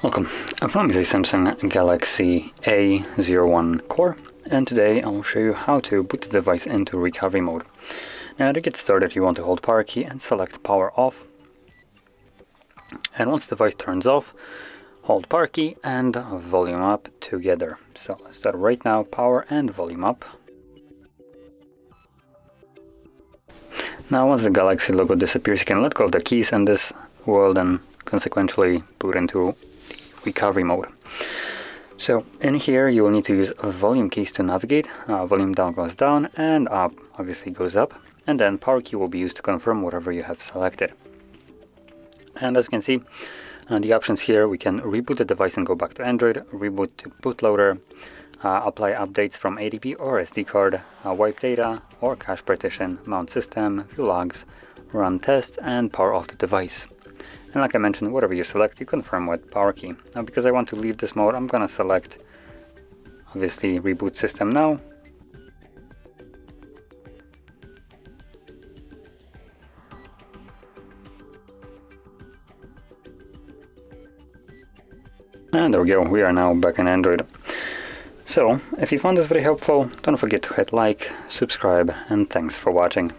Welcome, I'm from the Samsung Galaxy A01 Core, and today I will show you how to boot the device into recovery mode. Now to get started, you want to hold power key and select power off. And once the device turns off, hold power key and volume up together. So let's start right now, power and volume up. Now once the Galaxy logo disappears, you can let go of the keys, and this will then consequentially boot into recovery mode. So in here you will need to use volume keys to navigate. Volume down goes down and up obviously goes up, and then power key will be used to confirm whatever you have selected. And as you can see, the options here, we can reboot the device and go back to Android, reboot to bootloader, apply updates from ADB or SD card, wipe data or cache partition, mount system, view logs, run tests, and power off the device. And like I mentioned, whatever you select, you confirm with power key. Now because I want to leave this mode, I'm gonna select obviously reboot system now. And there we go, we are now back in Android. So if you found this very helpful, don't forget to hit like, subscribe, and thanks for watching.